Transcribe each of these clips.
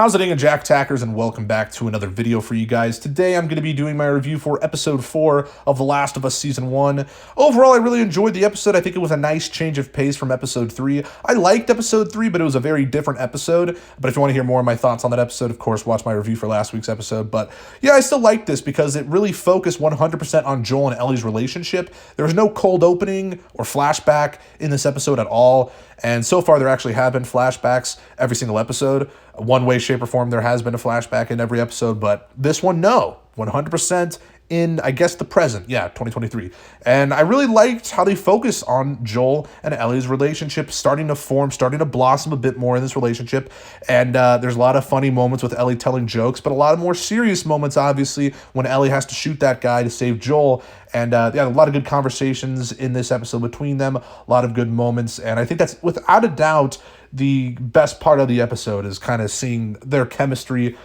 How's it going, Jack Tackers, and welcome back to another video for you guys. Today I'm going to be doing my review for episode 4 of The Last of Us Season 1. Overall, I really enjoyed the episode. I think it was a nice change of pace from episode 3. I liked episode 3, but it was a very different episode. But if you want to hear more of my thoughts on that episode, of course, watch my review for last week's episode. But yeah, I still like this because it really focused 100% on Joel and Ellie's relationship. There was no cold opening or flashback in this episode at all. And so far, there actually have been flashbacks every single episode. One way, shape, or form, there has been a flashback in every episode, but this one, no. 100% in, I guess, the present. Yeah, 2023. And I really liked how they focus on Joel and Ellie's relationship starting to form, starting to blossom a bit more in this relationship. And there's a lot of funny moments with Ellie telling jokes, but a lot of more serious moments, obviously, when Ellie has to shoot that guy to save Joel. And yeah, a lot of good conversations in this episode between them, a lot of good moments. And I think that's, without a doubt, the best part of the episode is kind of seeing their chemistry.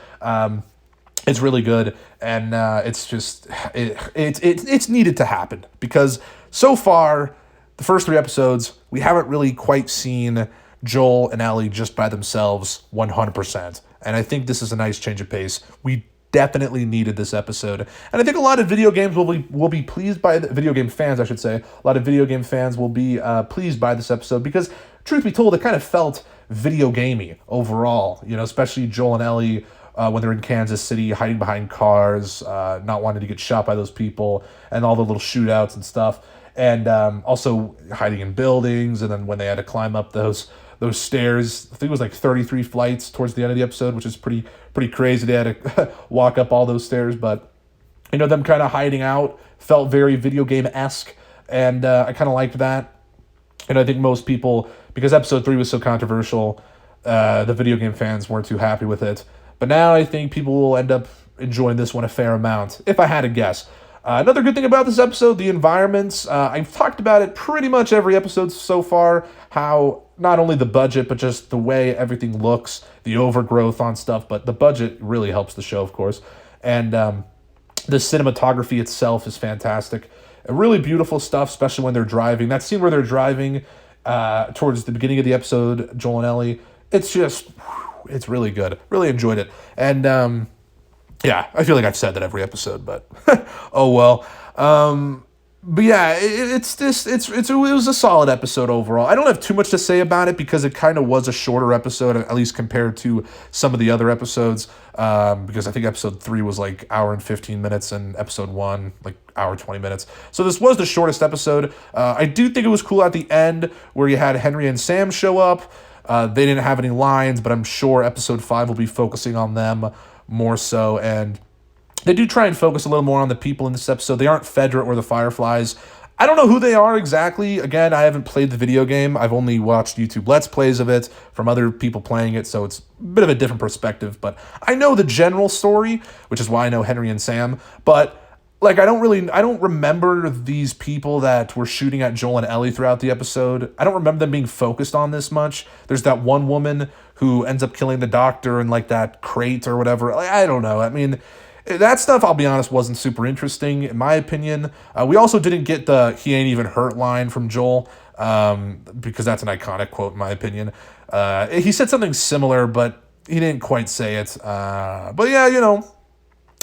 It's really good, and it's just it's needed to happen because so far, the first 3 episodes, we haven't really quite seen Joel and Ellie just by themselves 100%. And I think this is a nice change of pace. We definitely needed this episode, and I think a lot of video games will be pleased by the video game fans, I should say. A lot of video game fans will be pleased by this episode because, truth be told, it kind of felt video gamey overall. You know, especially Joel and Ellie. When they're in Kansas City, hiding behind cars, not wanting to get shot by those people, and all the little shootouts and stuff, and also hiding in buildings, and then when they had to climb up those stairs, I think it was like 33 flights towards the end of the episode, which is pretty crazy. They had to walk up all those stairs, but you know, them kind of hiding out felt very video game-esque, and I kind of liked that. And I think most people, because episode 3 was so controversial, the video game fans weren't too happy with it. But now I think people will end up enjoying this one a fair amount, if I had to guess. Another good thing about this episode, the environments. I've talked about it pretty much every episode so far, how not only the budget, but just the way everything looks, the overgrowth on stuff, but the budget really helps the show, of course. And the cinematography itself is fantastic. Really beautiful stuff, especially when they're driving. That scene where they're driving towards the beginning of the episode, Joel and Ellie, it's just... it's really good. Really enjoyed it. And, yeah, I feel like I've said that every episode, but oh well. But yeah, it was a solid episode overall. I don't have too much to say about it because it kind of was a shorter episode, at least compared to some of the other episodes, because I think episode 3 was like hour and 15 minutes and episode 1 like hour 20 minutes. So this was the shortest episode. I do think it was cool at the end where you had Henry and Sam show up. They didn't have any lines, but I'm sure episode 5 will be focusing on them more so. And they do try and focus a little more on the people in this episode. They aren't Fedra or the Fireflies. I don't know who they are exactly. Again, I haven't played the video game. I've only watched YouTube Let's Plays of it from other people playing it, so it's a bit of a different perspective. But I know the general story, which is why I know Henry and Sam. But like, I don't remember these people that were shooting at Joel and Ellie throughout the episode. I don't remember them being focused on this much. There's that one woman who ends up killing the doctor in like that crate or whatever. Like, I don't know. I mean, that stuff, I'll be honest, wasn't super interesting in my opinion. We also didn't get the "he ain't even hurt" line from Joel, because that's an iconic quote in my opinion. He said something similar, but he didn't quite say it. But yeah, you know,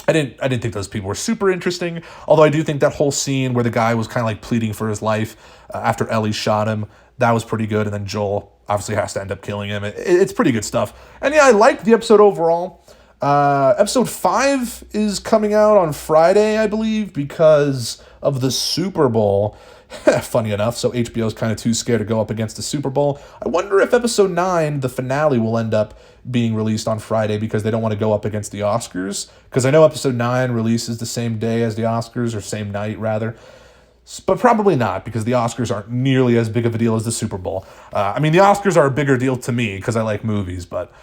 I didn't think those people were super interesting, although I do think that whole scene where the guy was kind of like pleading for his life after Ellie shot him, that was pretty good, and then Joel obviously has to end up killing him. It's pretty good stuff. And yeah, I liked the episode overall. Episode 5 is coming out on Friday, I believe, because of the Super Bowl. Funny enough, so HBO's kind of too scared to go up against the Super Bowl. I wonder if episode 9, the finale, will end up being released on Friday because they don't want to go up against the Oscars. Because I know episode 9 releases the same day as the Oscars, or same night, rather. But probably not, because the Oscars aren't nearly as big of a deal as the Super Bowl. I mean, the Oscars are a bigger deal to me because I like movies, but...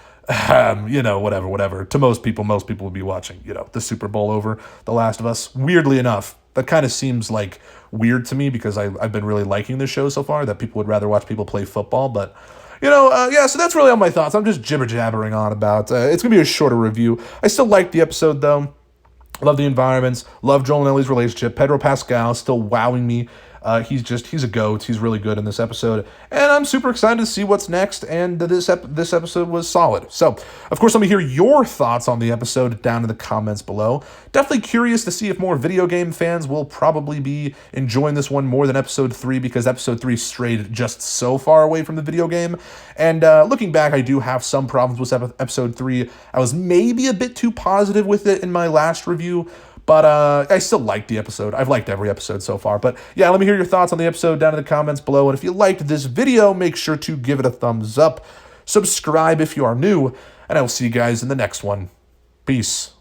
you know, whatever. To most people would be watching, you know, the Super Bowl over The Last of Us. Weirdly enough, that kind of seems like weird to me because I've been really liking this show so far, that people would rather watch people play football. But, you know, yeah, so that's really all my thoughts. I'm just jibber-jabbering on about. It's going to be a shorter review. I still like the episode, though. Love the environments. Love Joel and Ellie's relationship. Pedro Pascal still wowing me. He's a goat. He's really good in this episode, and I'm super excited to see what's next. And this episode was solid. So, of course, let me hear your thoughts on the episode down in the comments below. Definitely curious to see if more video game fans will probably be enjoying this one more than episode 3, because episode 3 strayed just so far away from the video game. And looking back, I do have some problems with episode 3. I was maybe a bit too positive with it in my last review, but I still liked the episode. I've liked every episode so far. But yeah, let me hear your thoughts on the episode down in the comments below. And if you liked this video, make sure to give it a thumbs up. Subscribe if you are new. And I will see you guys in the next one. Peace.